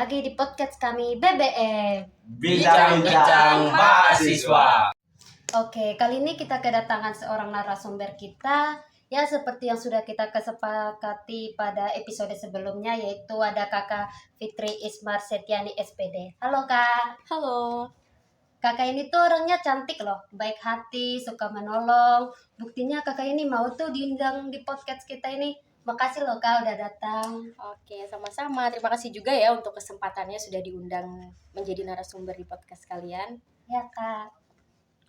lagi di podcast kami BBM. Bincang-bincang mahasiswa. Oke, kali ini kita kedatangan seorang narasumber kita. Ya, seperti yang sudah kita kesepakati pada episode sebelumnya, yaitu ada Kakak Fitri Ismar Setiani SPD. Halo Kak. Halo. Kakak ini tuh orangnya cantik loh, baik hati, suka menolong. Buktinya kakak ini mau tuh diundang di podcast kita ini. Makasih loh Kak udah datang. Oke, sama-sama. Terima kasih juga ya untuk kesempatannya sudah diundang menjadi narasumber di podcast kalian. Ya Kak.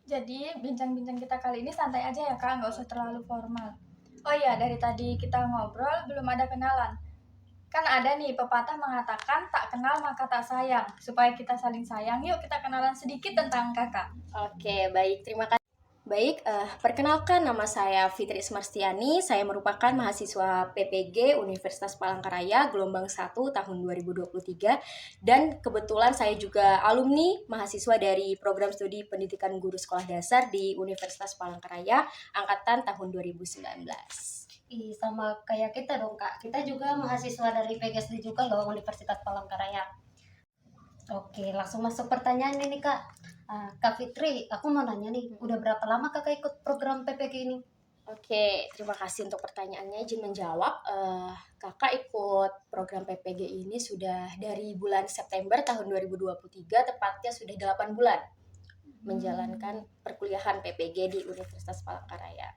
Jadi bincang-bincang kita kali ini santai aja ya Kak, nggak usah terlalu formal. Oh iya, dari tadi kita ngobrol belum ada kenalan. Kan ada nih pepatah mengatakan tak kenal maka tak sayang. Supaya kita saling sayang, yuk kita kenalan sedikit tentang kakak. Oke, baik. Terima kasih. Baik, perkenalkan nama saya Fitri Ismarstiani. Saya merupakan mahasiswa PPG Universitas Palangkaraya gelombang 1 tahun 2023 dan kebetulan saya juga alumni mahasiswa dari program studi pendidikan guru sekolah dasar di Universitas Palangkaraya angkatan tahun 2019. Ih, sama kayak kita dong Kak. Kita juga mahasiswa dari PGSD juga loh, Universitas Palangkaraya. Oke, langsung masuk pertanyaan ini Kak. Kak Fitri, aku mau nanya nih, udah berapa lama kakak ikut program PPG ini? Oke, terima kasih untuk pertanyaannya. Izin menjawab, kakak ikut program PPG ini sudah dari bulan September tahun 2023, tepatnya sudah 8 bulan menjalankan perkuliahan PPG di Universitas Palangkaraya.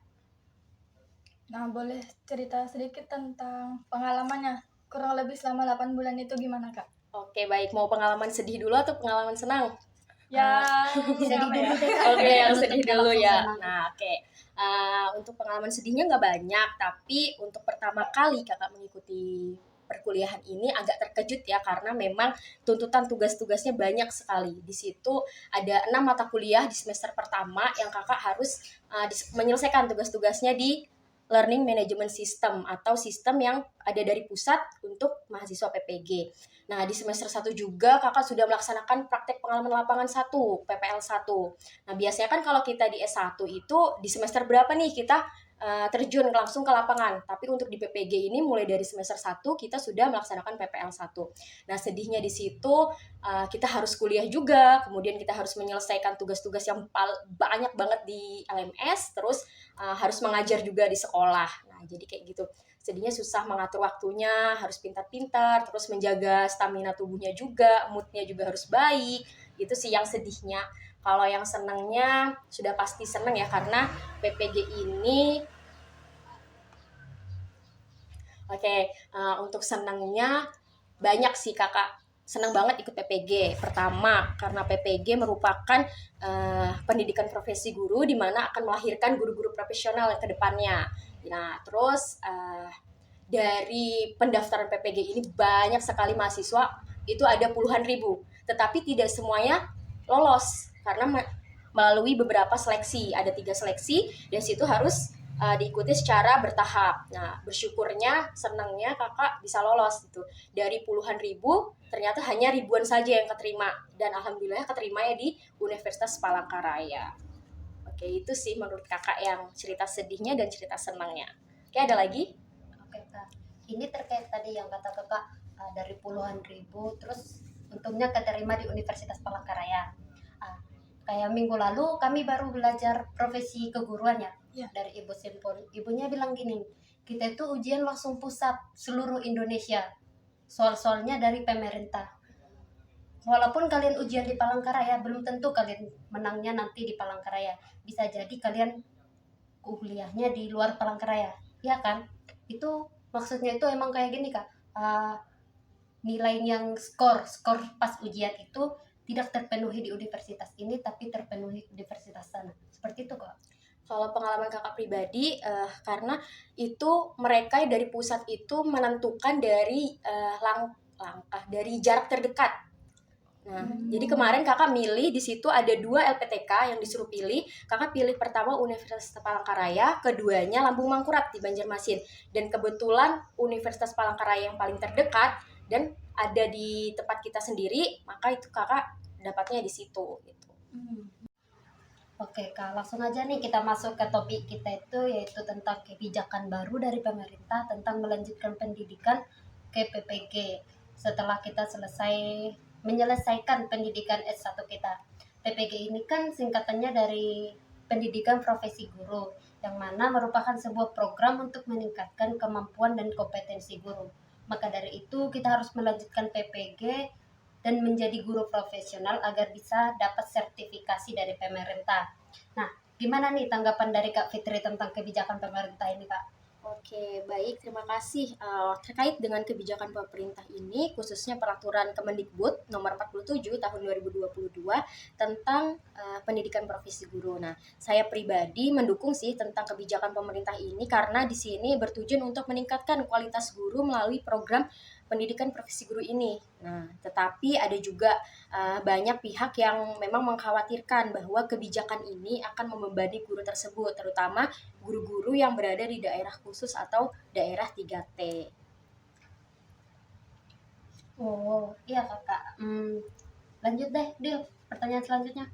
Nah, boleh cerita sedikit tentang pengalamannya. Kurang lebih selama 8 bulan itu gimana Kak? Oke, baik. Mau pengalaman sedih dulu atau pengalaman senang? Sedih dulu deh Kak. Oke, yang sedih Kita dulu langsung ya. senang. Nah, oke. Untuk pengalaman sedihnya nggak banyak, tapi untuk pertama kali kakak mengikuti perkuliahan ini agak terkejut ya, karena memang tuntutan tugas-tugasnya banyak sekali. Di situ ada 6 mata kuliah di semester pertama yang kakak harus menyelesaikan tugas-tugasnya di Learning Management System atau sistem yang ada dari pusat untuk mahasiswa PPG. Nah, di semester 1 juga kakak sudah melaksanakan praktek pengalaman lapangan 1, PPL 1. Nah, biasanya kan kalau kita di S1 itu di semester berapa nih kita terjun langsung ke lapangan. Tapi untuk di PPG ini mulai dari semester 1 kita sudah melaksanakan PPL 1. Nah, sedihnya di situ kita harus kuliah juga, kemudian kita harus menyelesaikan tugas-tugas yang banyak banget di LMS, terus harus mengajar juga di sekolah. Nah, jadi kayak gitu. Sedihnya susah mengatur waktunya, harus pintar-pintar, terus menjaga stamina tubuhnya juga, moodnya juga harus baik. Itu sih yang sedihnya. Kalau yang senangnya sudah pasti senang ya, karena PPG ini untuk senangnya banyak sih kakak. Senang banget ikut PPG. Pertama, karena PPG merupakan pendidikan profesi guru di mana akan melahirkan guru-guru profesional ke depannya. Nah, terus dari pendaftaran PPG ini banyak sekali mahasiswa, itu ada puluhan ribu. Tetapi tidak semuanya lolos karena melalui beberapa seleksi. Ada 3 seleksi, dan situ harus diikuti secara bertahap. Nah, bersyukurnya, senangnya kakak bisa lolos gitu. Dari puluhan ribu, ternyata hanya ribuan saja yang keterima. Dan alhamdulillah keterimanya di Universitas Palangkaraya. Oke, itu sih menurut kakak yang cerita sedihnya dan cerita senangnya. Oke, ada lagi? Oke Kak, ini terkait tadi yang kata kakak dari puluhan ribu, terus untungnya keterima di Universitas Palangkaraya. Kayak minggu lalu kami baru belajar profesi keguruan ya, dari Ibu Simpul. Ibunya bilang gini, kita itu ujian langsung pusat seluruh Indonesia, soal-soalnya dari pemerintah. Walaupun kalian ujian di Palangkaraya, belum tentu kalian menangnya nanti di Palangkaraya. Bisa jadi kalian kuliahnya di luar Palangkaraya, ya kan? Itu maksudnya itu emang kayak gini Kak, nilai yang skor pas ujian itu tidak terpenuhi di universitas ini tapi terpenuhi di universitas sana, seperti itu Kak. Kalau pengalaman kakak pribadi, karena itu mereka dari pusat itu menentukan dari langkah dari jarak terdekat. Nah, jadi kemarin kakak milih di situ ada 2 LPTK yang disuruh pilih. Kakak pilih pertama Universitas Palangkaraya, keduanya Lambung Mangkurat di Banjarmasin. Dan kebetulan Universitas Palangkaraya yang paling terdekat dan ada di tempat kita sendiri, maka itu kakak dapatnya di situ gitu. Oke Kak, langsung aja nih kita masuk ke topik kita itu, yaitu tentang kebijakan baru dari pemerintah tentang melanjutkan pendidikan ke PPG. setelah kita menyelesaikan pendidikan S1 kita. PPG ini kan singkatannya dari Pendidikan Profesi Guru, yang mana merupakan sebuah program untuk meningkatkan kemampuan dan kompetensi guru. Maka dari itu kita harus melanjutkan PPG dan menjadi guru profesional agar bisa dapat sertifikasi dari pemerintah. Nah, gimana nih tanggapan dari Kak Fitri tentang kebijakan pemerintah ini, Kak? Oke, baik. Terima kasih. Terkait dengan kebijakan pemerintah ini, khususnya peraturan Kemendikbud nomor 47 tahun 2022 tentang pendidikan profesi guru. Nah, saya pribadi mendukung sih tentang kebijakan pemerintah ini karena di sini bertujuan untuk meningkatkan kualitas guru melalui program pendidikan profesi guru ini. Nah, tetapi ada juga banyak pihak yang memang mengkhawatirkan bahwa kebijakan ini akan membebani guru tersebut, terutama guru-guru yang berada di daerah khusus atau daerah 3T. Oh, iya Kakak. Lanjut deh, Dil. Pertanyaan selanjutnya.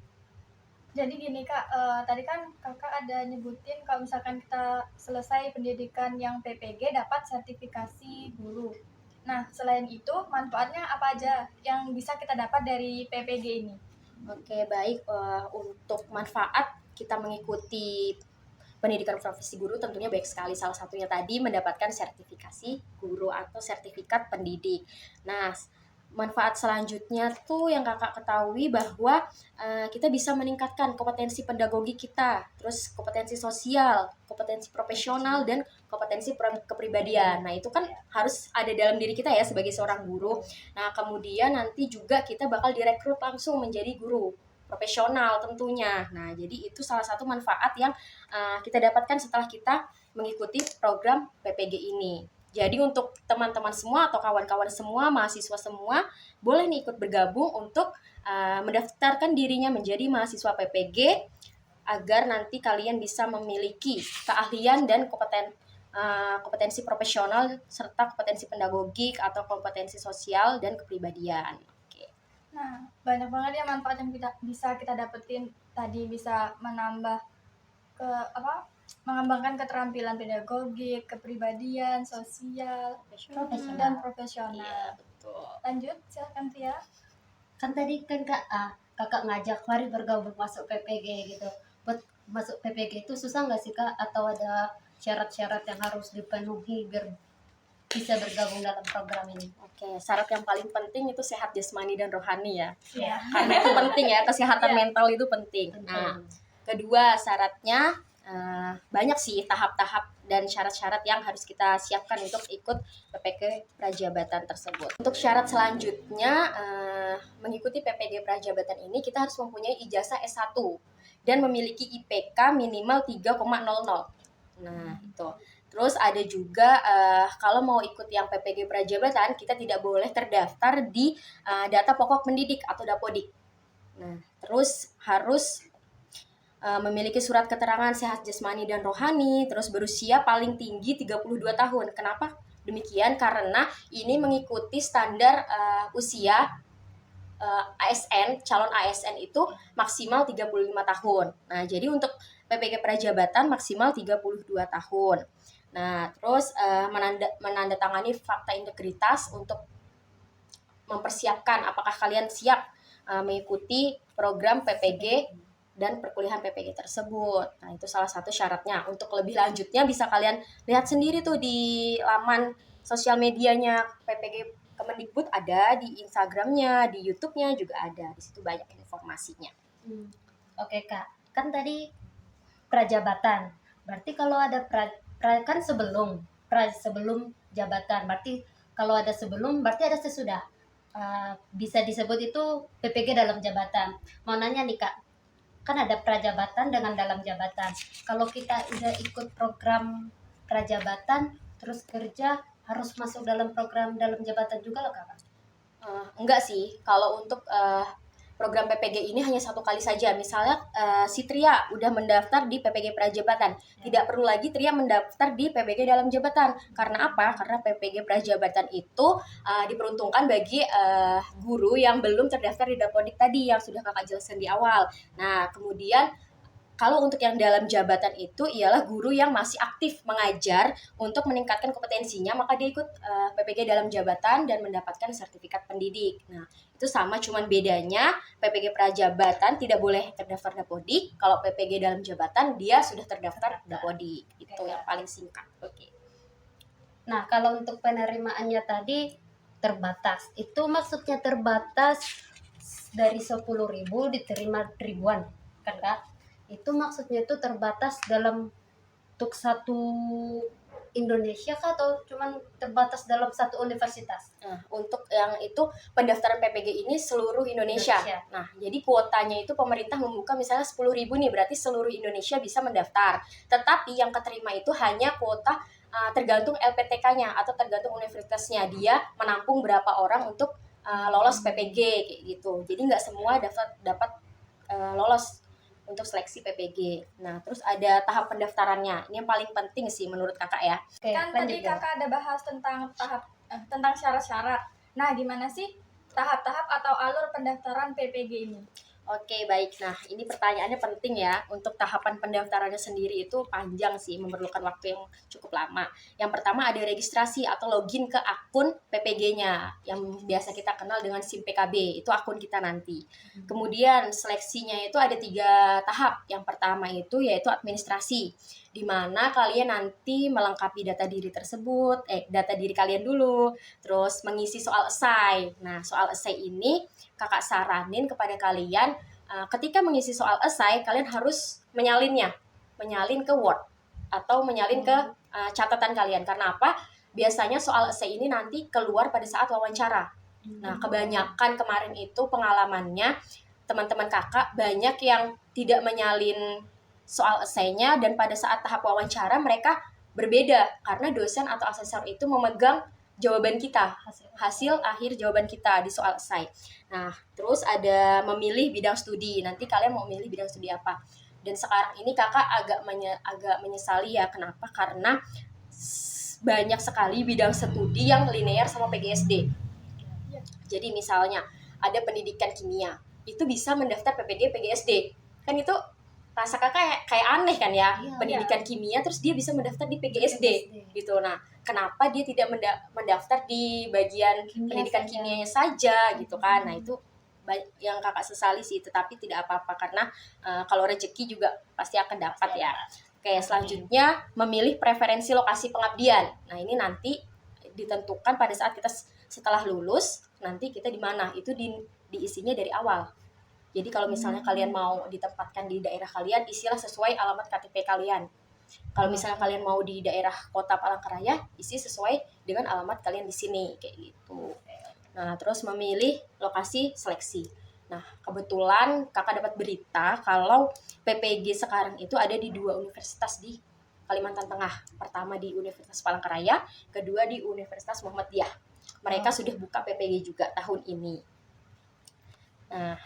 Jadi gini Kak, tadi kan Kakak ada nyebutin kalau misalkan kita selesai pendidikan yang PPG dapat sertifikasi guru. Nah, selain itu manfaatnya apa aja yang bisa kita dapat dari PPG ini? Oke, baik. Untuk manfaat kita mengikuti pendidikan profesi guru tentunya baik sekali. Salah satunya tadi mendapatkan sertifikasi guru atau sertifikat pendidik. Nah, manfaat selanjutnya tuh yang kakak ketahui bahwa kita bisa meningkatkan kompetensi pedagogi kita, terus kompetensi sosial, kompetensi profesional, dan kompetensi kepribadian. Nah, itu kan harus ada dalam diri kita ya sebagai seorang guru. Nah, kemudian nanti juga kita bakal direkrut langsung menjadi guru profesional tentunya. Nah, jadi itu salah satu manfaat yang kita dapatkan setelah kita mengikuti program PPG ini. Jadi untuk teman-teman semua atau kawan-kawan semua, mahasiswa semua, boleh nih ikut bergabung untuk mendaftarkan dirinya menjadi mahasiswa PPG agar nanti kalian bisa memiliki keahlian dan kompetensi profesional serta kompetensi pedagogik atau kompetensi sosial dan kepribadian. Oke. Nah, banyak banget ya manfaat yang bisa kita dapetin. Tadi bisa mengembangkan keterampilan pedagogik, kepribadian, sosial, dan profesional. Iya, betul. Lanjut, silakan Tia. Kan tadi kan kakak ngajak mari bergabung masuk PPG gitu. Buat masuk PPG itu susah nggak sih Kak? Atau ada syarat-syarat yang harus dipenuhi biar bisa bergabung dalam program ini? Oke, syarat yang paling penting itu sehat jasmani dan rohani ya. Iya. Karena itu penting ya, kesehatan Iya. mental itu penting. Nah, kedua syaratnya banyak sih tahap-tahap dan syarat-syarat yang harus kita siapkan untuk ikut PPG Prajabatan tersebut. Untuk syarat selanjutnya, mengikuti PPG Prajabatan ini kita harus mempunyai ijazah S1 dan memiliki IPK minimal 3,00. Nah, itu. Terus ada juga kalau mau ikut yang PPG Prajabatan, kita tidak boleh terdaftar di data pokok pendidik atau Dapodik. Nah, terus harus memiliki surat keterangan sehat jasmani dan rohani, terus berusia paling tinggi 32 tahun. Kenapa demikian? Karena ini mengikuti standar usia ASN, calon ASN itu maksimal 35 tahun. Nah, jadi untuk PPG Prajabatan maksimal 32 tahun. Nah, terus menandatangani fakta integritas untuk mempersiapkan apakah kalian siap mengikuti program PPG dan perkuliahan PPG tersebut. Nah, itu salah satu syaratnya. Untuk lebih lanjutnya bisa kalian lihat sendiri tuh di laman sosial medianya PPG Kemendikbud, ada di Instagramnya, di YouTube-nya juga ada. Di situ banyak informasinya. Oke Kak, kan tadi prajabatan. Berarti kalau ada kan sebelum jabatan. Berarti kalau ada sebelum, berarti ada sesudah. Bisa disebut itu PPG dalam jabatan. Mau nanya nih Kak, kan ada prajabatan dengan dalam jabatan. Kalau kita udah ikut program prajabatan terus kerja, harus masuk dalam program dalam jabatan juga loh Kak? Enggak sih, kalau untuk program PPG ini hanya satu kali saja. Misalnya si Tria udah mendaftar di PPG Prajabatan, tidak perlu lagi Tria mendaftar di PPG dalam jabatan. Karena apa? Karena PPG Prajabatan itu diperuntukkan bagi guru yang belum terdaftar di Dapodik tadi yang sudah kakak jelaskan di awal. Nah, kemudian kalau untuk yang dalam jabatan itu ialah guru yang masih aktif mengajar untuk meningkatkan kompetensinya, maka dia ikut PPG dalam jabatan dan mendapatkan sertifikat pendidik. Nah, itu sama, cuman bedanya PPG prajabatan tidak boleh terdaftar Dapodik. Kalau PPG dalam jabatan dia sudah terdaftar Dapodik. Itu yang paling singkat. Oke. Nah, kalau untuk penerimaannya tadi terbatas. Itu maksudnya terbatas dari 10.000 diterima ribuan, kan Kak? Itu maksudnya itu terbatas dalam untuk satu Indonesia kah atau cuman terbatas dalam satu universitas? Nah, untuk yang itu pendaftaran PPG ini seluruh Indonesia. Indonesia. Nah, jadi kuotanya itu pemerintah membuka misalnya 10.000 nih, berarti seluruh Indonesia bisa mendaftar. Tetapi yang keterima itu hanya kuota tergantung LPTK-nya atau tergantung universitasnya. Dia menampung berapa orang untuk lolos PPG kayak gitu. Jadi nggak semua dapat lolos untuk seleksi PPG. Nah, terus ada tahap pendaftarannya. Ini yang paling penting sih menurut kakak ya. Oke, Kan lanjut tadi ya. kakak ada bahas tentang tentang syarat-syarat. Nah, gimana sih tahap-tahap atau alur pendaftaran PPG ini? Oke, baik. Nah, ini pertanyaannya penting ya. Untuk tahapan pendaftarannya sendiri itu panjang sih, memerlukan waktu yang cukup lama. Yang pertama ada registrasi atau login ke akun PPG-nya, yang biasa kita kenal dengan SIM PKB. Itu akun kita nanti. Kemudian seleksinya itu ada 3 tahap. Yang pertama itu yaitu administrasi, di mana kalian nanti melengkapi data diri tersebut, data diri kalian dulu, terus mengisi soal esai. Nah, soal esai ini kakak saranin kepada kalian, ketika mengisi soal esai, kalian harus menyalin ke Word atau menyalin ke catatan kalian. Karena apa? Biasanya soal esai ini nanti keluar pada saat wawancara. Nah, kebanyakan kemarin itu pengalamannya teman-teman kakak banyak yang tidak menyalin soal esainya, dan pada saat tahap wawancara mereka berbeda karena dosen atau asesor itu memegang jawaban kita, hasil akhir jawaban kita di soal esai. Nah, terus ada memilih bidang studi. Nanti kalian mau milih bidang studi apa? Dan sekarang ini kakak agak menyesali ya. Kenapa? Karena banyak sekali bidang studi yang linear sama PGSD. Jadi misalnya ada pendidikan kimia, itu bisa mendaftar PPG PGSD. Kan itu rasa kakak kayak aneh kan ya, Iya. pendidikan kimia terus dia bisa mendaftar di PGSD gitu. Nah, kenapa dia tidak mendaftar di bagian pendidikan kimianya saja gitu kan? Nah, itu yang kakak sesali sih, tetapi tidak apa-apa karena kalau rezeki juga pasti akan dapat ya. Oke, selanjutnya memilih preferensi lokasi pengabdian. Nah, ini nanti ditentukan pada saat kita setelah lulus, nanti kita di mana, itu diisinya dari awal. Jadi kalau misalnya kalian mau ditempatkan di daerah kalian, isilah sesuai alamat KTP kalian. Kalau misalnya kalian mau di daerah Kota Palangkaraya, isi sesuai dengan alamat kalian di sini kayak gitu. Nah, terus memilih lokasi seleksi. Nah, kebetulan kakak dapat berita kalau PPG sekarang itu ada di 2 universitas di Kalimantan Tengah. Pertama di Universitas Palangkaraya, kedua di Universitas Muhammadiyah. Mereka sudah buka PPG juga tahun ini. Nah,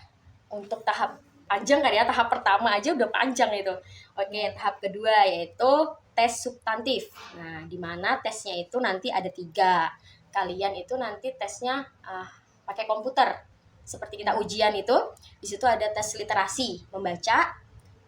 untuk tahap panjang kan ya, tahap pertama aja udah panjang itu. Oke, tahap kedua yaitu tes substantif. Nah, di mana tesnya itu nanti ada 3. Kalian itu nanti tesnya pakai komputer. Seperti kita ujian itu, di situ ada tes literasi, membaca,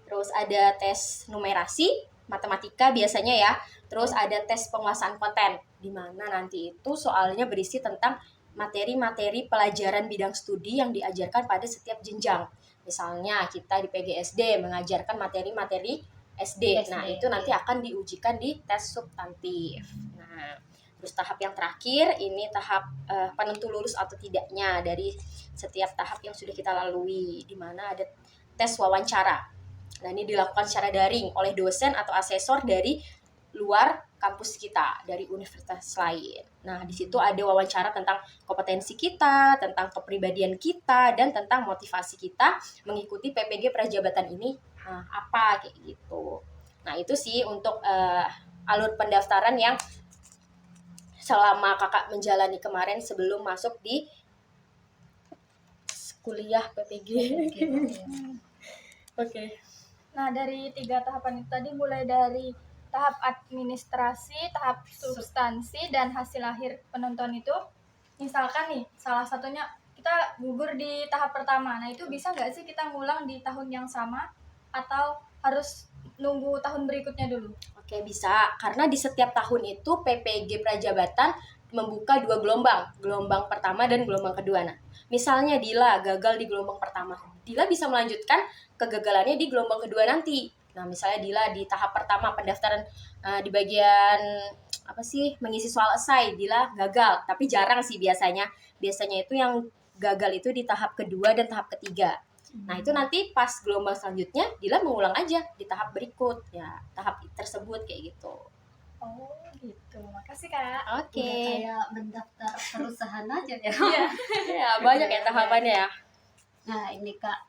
terus ada tes numerasi, matematika biasanya ya, terus ada tes penguasaan konten, di mana nanti itu soalnya berisi tentang materi-materi pelajaran bidang studi yang diajarkan pada setiap jenjang. Misalnya kita di PGSD mengajarkan materi-materi SD. Nah, itu nanti akan diujikan di tes substantif. Nah, terus tahap yang terakhir ini tahap penentu lulus atau tidaknya dari setiap tahap yang sudah kita lalui, di mana ada tes wawancara. Nah, ini dilakukan secara daring oleh dosen atau asesor dari luar kampus kita, dari universitas lain. Nah, di situ ada wawancara tentang kompetensi kita, tentang kepribadian kita, dan tentang motivasi kita mengikuti PPG prajabatan ini apa kayak gitu. Nah, itu sih untuk alur pendaftaran yang selama kakak menjalani kemarin sebelum masuk di kuliah PPG. Oke. Nah, dari 3 tahapan itu tadi, mulai dari tahap administrasi, tahap substansi, dan hasil akhir penonton itu, misalkan nih salah satunya kita gugur di tahap pertama, nah itu bisa nggak sih kita ngulang di tahun yang sama, atau harus nunggu tahun berikutnya dulu? Oke, bisa. Karena di setiap tahun itu PPG Prajabatan membuka 2 gelombang. Gelombang pertama dan gelombang kedua. Nah, misalnya Dila gagal di gelombang pertama. Dila bisa melanjutkan kegagalannya di gelombang kedua nanti. Nah, misalnya Dila di tahap pertama pendaftaran di bagian apa sih mengisi soal esai, Dila gagal. Tapi jarang sih biasanya. Biasanya itu yang gagal itu di tahap kedua dan tahap ketiga. Nah, itu nanti pas gelombang selanjutnya Dila mengulang aja di tahap berikut ya, tahap tersebut kayak gitu. Oh gitu, makasih Kak. Oke. Udah kayak mendaftar perusahaan aja ya. Iya. Ya, banyak ya tahapannya ya. Nah ini Kak,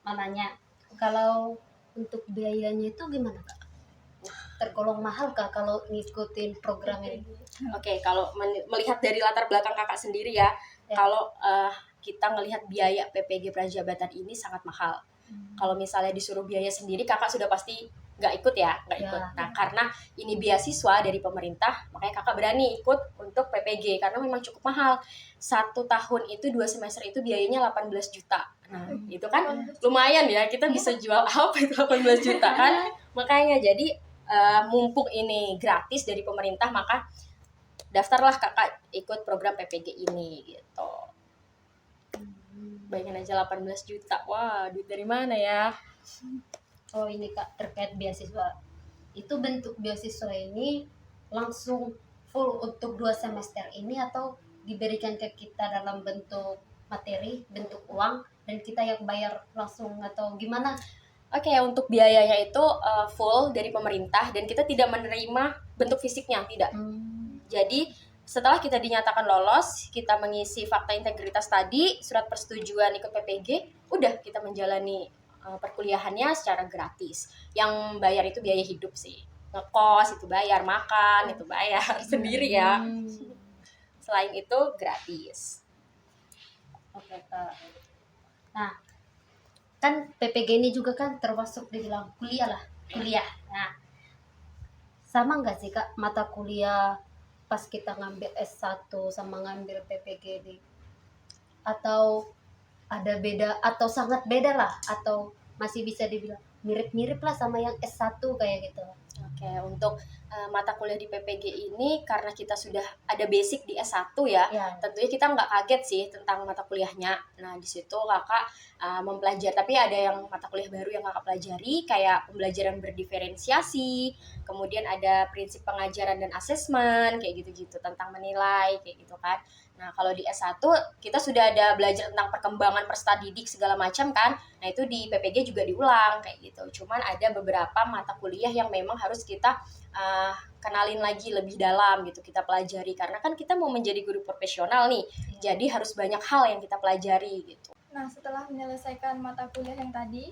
mau nanya, kalau untuk biayanya itu gimana Kak? Tergolong mahal Kak kalau ngikutin program ini? Oke, kalau melihat dari latar belakang kakak sendiri ya, Ya. kalau kita ngelihat biaya PPG Prajabatan ini sangat mahal. Kalau misalnya disuruh biaya sendiri, kakak sudah pasti nggak ikut ya, nggak Ya. ikut. Nah, karena ini beasiswa dari pemerintah, makanya kakak berani ikut untuk PPG karena memang cukup mahal. 1 tahun itu 2 semester itu biayanya 18 juta. Nah, itu kan lumayan ya, kita bisa jual apa itu 18 juta kan? Makanya jadi mumpung ini gratis dari pemerintah, maka daftarlah kakak ikut program PPG ini gitu. Bayangin aja 18 juta. Wah, duit dari mana ya? Oh ini Kak, terkait beasiswa. Itu bentuk beasiswa ini langsung full untuk 2 semester ini atau diberikan ke kita dalam bentuk materi, bentuk uang, dan kita yang bayar langsung atau gimana? Oke, untuk biayanya itu full dari pemerintah dan kita tidak menerima bentuk fisiknya, tidak. Jadi setelah kita dinyatakan lolos, kita mengisi fakta integritas tadi, surat persetujuan ikut PPG, udah kita menjalani perkuliahannya secara gratis. Yang bayar itu biaya hidup sih. Ngekos itu bayar, makan itu bayar sendiri ya. Selain itu gratis. Oke Kak. Nah, kan PPG ini juga kan termasuk dibilang kuliah lah, kuliah. Nah, sama nggak sih Kak mata kuliah pas kita ngambil S1 sama ngambil PPG ini? Atau ada beda atau sangat beda lah, atau masih bisa dibilang mirip-mirip lah sama yang S1 kayak gitu? Oke, untuk mata kuliah di PPG ini karena kita sudah ada basic di S1 ya, Ya. tentunya kita nggak kaget sih tentang mata kuliahnya. Nah, di situ kakak mempelajari, tapi ada yang mata kuliah baru yang kakak pelajari, kayak pembelajaran berdiferensiasi, kemudian ada prinsip pengajaran dan asesmen, kayak gitu-gitu, tentang menilai, kayak gitu kan. Nah, kalau di S1 kita sudah ada belajar tentang perkembangan peserta didik segala macam kan. Nah, itu di PPG juga diulang kayak gitu. Cuman ada beberapa mata kuliah yang memang harus kita kenalin lagi lebih dalam gitu, kita pelajari karena kan kita mau menjadi guru profesional nih. Jadi harus banyak hal yang kita pelajari gitu. Nah, setelah menyelesaikan mata kuliah yang tadi,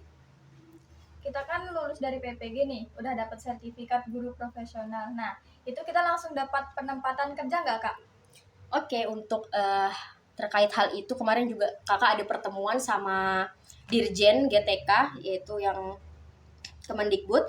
kita kan lulus dari PPG nih, udah dapat sertifikat guru profesional. Nah, itu kita langsung dapat penempatan kerja nggak Kak? Oke, untuk terkait hal itu kemarin juga kakak ada pertemuan sama Dirjen GTK, yaitu yang Kemendikbud,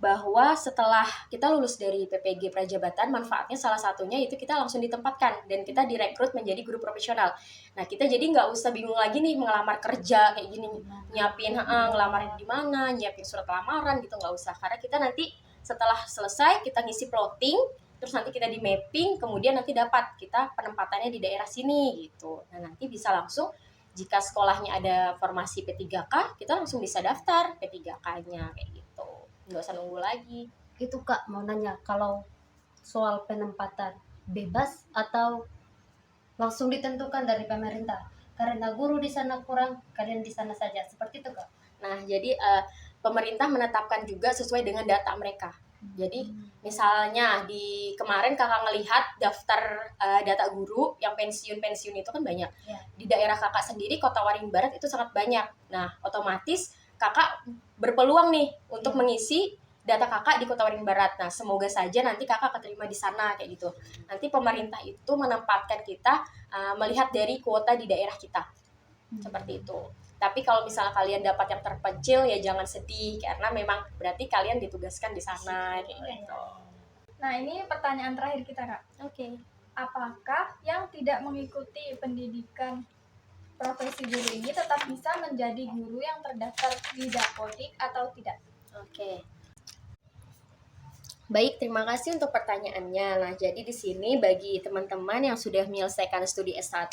bahwa setelah kita lulus dari PPG Prajabatan, manfaatnya salah satunya itu kita langsung ditempatkan dan kita direkrut menjadi guru profesional. Nah, kita jadi nggak usah bingung lagi nih ngelamar kerja kayak gini, nyiapin ngelamar di mana, nyiapin surat lamaran gitu, nggak usah. Karena kita nanti setelah selesai kita ngisi plotting, terus nanti kita di mapping, kemudian nanti dapat kita penempatannya di daerah sini gitu. Nah, nanti bisa langsung jika sekolahnya ada formasi P3K, kita langsung bisa daftar P3K-nya kayak gitu. Nggak usah nunggu lagi. Itu Kak mau nanya, kalau soal penempatan bebas atau langsung ditentukan dari pemerintah? Karena guru di sana kurang, kalian di sana saja. Seperti itu Kak? Nah, jadi pemerintah menetapkan juga sesuai dengan data mereka. Jadi misalnya di kemarin kakak ngelihat daftar data guru yang pensiun itu kan banyak. Ya. Di daerah kakak sendiri Kota Waringin Barat itu sangat banyak. Nah, otomatis kakak berpeluang nih untuk mengisi data kakak di Kota Waringin Barat. Nah, semoga saja nanti kakak keterima di sana kayak gitu. Nanti pemerintah itu menempatkan kita melihat dari kuota di daerah kita. Seperti itu. Tapi kalau misalnya kalian dapat yang terpencil ya jangan sedih karena memang berarti kalian ditugaskan di sana kayak gitu. Nah, ini pertanyaan terakhir kita Kak. Oke. Apakah yang tidak mengikuti pendidikan profesi guru ini tetap bisa menjadi guru yang terdaftar di Dapodik atau tidak? Oke. Baik, terima kasih untuk pertanyaannya. Nah, jadi di sini bagi teman-teman yang sudah menyelesaikan studi S1,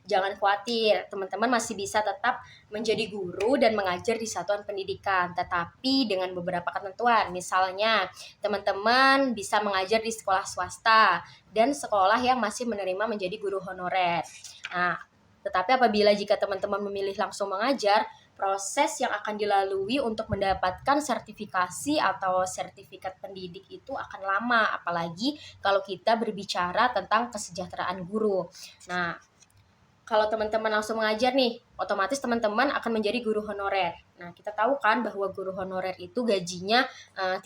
jangan khawatir. Teman-teman masih bisa tetap menjadi guru dan mengajar di satuan pendidikan, tetapi dengan beberapa ketentuan. Misalnya, teman-teman bisa mengajar di sekolah swasta dan sekolah yang masih menerima menjadi guru honorer. Nah, tetapi apabila jika teman-teman memilih langsung mengajar, proses yang akan dilalui untuk mendapatkan sertifikasi atau sertifikat pendidik itu akan lama, apalagi kalau kita berbicara tentang kesejahteraan guru. Nah, kalau teman-teman langsung mengajar nih, otomatis teman-teman akan menjadi guru honorer. Nah, kita tahu kan bahwa guru honorer itu gajinya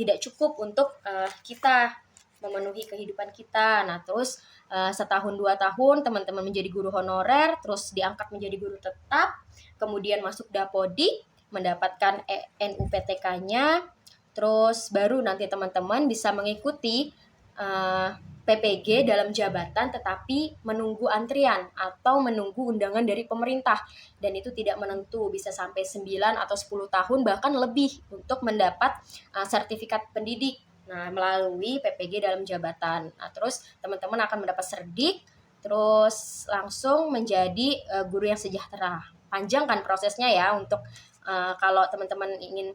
tidak cukup untuk kita memenuhi kehidupan kita. Nah, terus setahun 2 tahun teman-teman menjadi guru honorer, terus diangkat menjadi guru tetap, kemudian masuk Dapodik, mendapatkan NUPTK-nya, terus baru nanti teman-teman bisa mengikuti PPG dalam jabatan tetapi menunggu antrian atau menunggu undangan dari pemerintah, dan itu tidak menentu, bisa sampai 9 atau 10 tahun bahkan lebih untuk mendapat sertifikat pendidik. Nah, melalui PPG dalam jabatan. Nah, terus teman-teman akan mendapat serdik, terus langsung menjadi guru yang sejahtera. Panjang kan prosesnya ya untuk kalau teman-teman ingin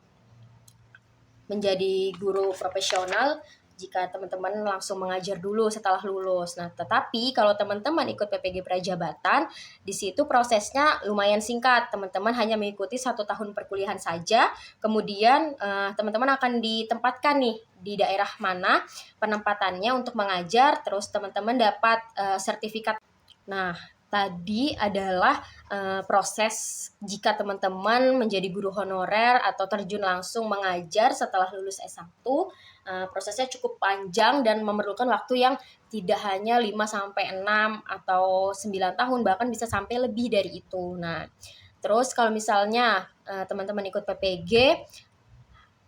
menjadi guru profesional, jika teman-teman langsung mengajar dulu setelah lulus. Nah, tetapi kalau teman-teman ikut PPG Prajabatan, di situ prosesnya lumayan singkat. Teman-teman hanya mengikuti 1 tahun perkuliahan saja, kemudian teman-teman akan ditempatkan nih di daerah mana penempatannya untuk mengajar, terus teman-teman dapat sertifikat. Nah, tadi adalah proses jika teman-teman menjadi guru honorer atau terjun langsung mengajar setelah lulus S1. Prosesnya cukup panjang dan memerlukan waktu yang tidak hanya 5-6 atau 9 tahun, bahkan bisa sampai lebih dari itu. Nah, terus kalau misalnya teman-teman ikut PPG,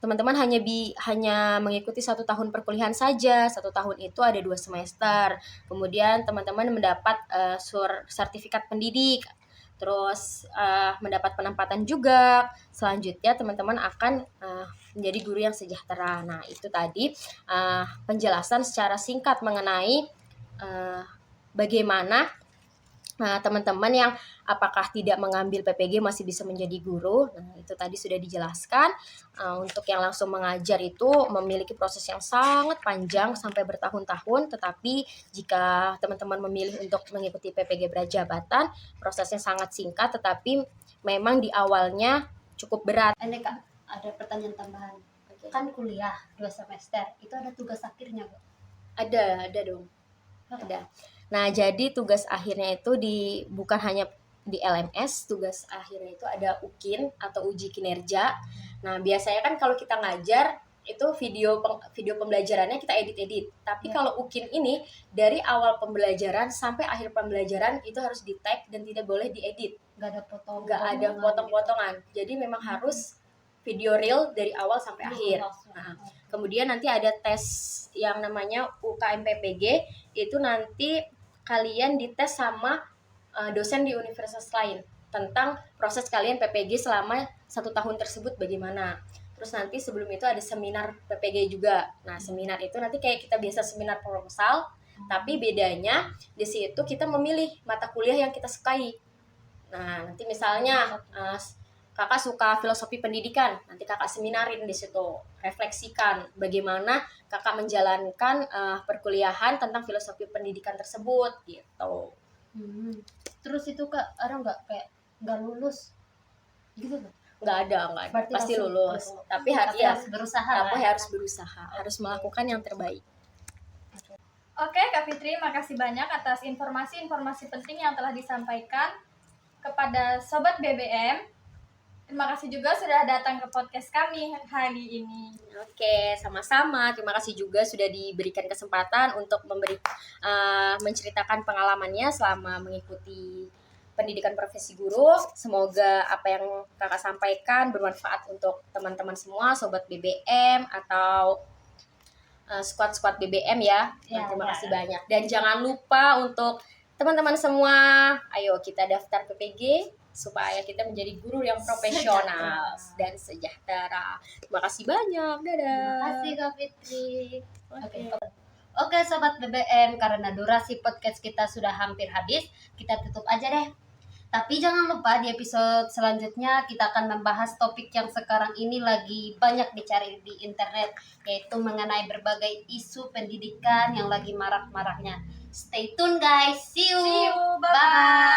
teman-teman hanya mengikuti 1 tahun perkuliahan saja. 1 tahun itu ada 2 semester. Kemudian teman-teman mendapat sertifikat pendidik, terus mendapat penempatan juga. Selanjutnya teman-teman akan menjadi guru yang sejahtera. Nah, itu tadi penjelasan secara singkat mengenai bagaimana teman-teman yang apakah tidak mengambil PPG masih bisa menjadi guru. Nah, itu tadi sudah dijelaskan. Untuk yang langsung mengajar itu memiliki proses yang sangat panjang sampai bertahun-tahun, tetapi jika teman-teman memilih untuk mengikuti PPG Prajabatan, prosesnya sangat singkat, tetapi memang di awalnya cukup berat. Ini Kak, ada pertanyaan tambahan. Oke. Kan kuliah 2 semester, itu ada tugas akhirnya Kak? Ada dong. Ada. Nah, jadi tugas akhirnya itu bukan hanya di LMS, tugas akhirnya itu ada UKIN atau uji kinerja. Nah, biasanya kan kalau kita ngajar itu video pembelajarannya kita edit-edit. Tapi kalau UKIN ini dari awal pembelajaran sampai akhir pembelajaran itu harus di-tag dan tidak boleh diedit. Nggak ada potong, Nggak ada potong-potongan. Jadi memang harus video real dari awal sampai akhir. Nah, kemudian nanti ada tes yang namanya UKM PPG, itu nanti kalian dites sama dosen di universitas lain tentang proses kalian PPG selama 1 tahun tersebut bagaimana. Terus nanti sebelum itu ada seminar PPG juga. Nah, seminar itu nanti kayak kita biasa seminar proposal, tapi bedanya di situ kita memilih mata kuliah yang kita sukai. Nah, nanti misalnya kakak suka filosofi pendidikan, nanti kakak seminarin di situ, refleksikan bagaimana kakak menjalankan perkuliahan tentang filosofi pendidikan tersebut gitu. Terus itu Kak, ada nggak kayak nggak lulus gitu Kak? Nggak ada, Berarti pasti langsung lulus. lulus. Tapi harus berusaha. tapi kan? harus berusaha, harus melakukan yang terbaik. Oke, Kak Fitri, makasih banyak atas informasi-informasi penting yang telah disampaikan kepada Sobat BBM. Terima kasih juga sudah datang ke podcast kami hari ini. Oke, sama-sama. Terima kasih juga sudah diberikan kesempatan untuk menceritakan pengalamannya selama mengikuti pendidikan profesi guru. Semoga apa yang kakak sampaikan bermanfaat untuk teman-teman semua, Sobat BBM atau squad-squad BBM ya. Terima kasih banyak. Dan jangan lupa untuk Teman-teman semua, ayo kita daftar PPG supaya kita menjadi guru yang profesional dan sejahtera. Terima kasih banyak. Dadah. Terima kasih Kak Fitri. Oke. Oke Sobat BBM, karena durasi podcast kita sudah hampir habis, kita tutup aja deh. Tapi jangan lupa di episode selanjutnya kita akan membahas topik yang sekarang ini lagi banyak dicari di internet, yaitu mengenai berbagai isu pendidikan yang lagi marak-maraknya. Stay tune guys, see you. See you, bye-bye. Bye.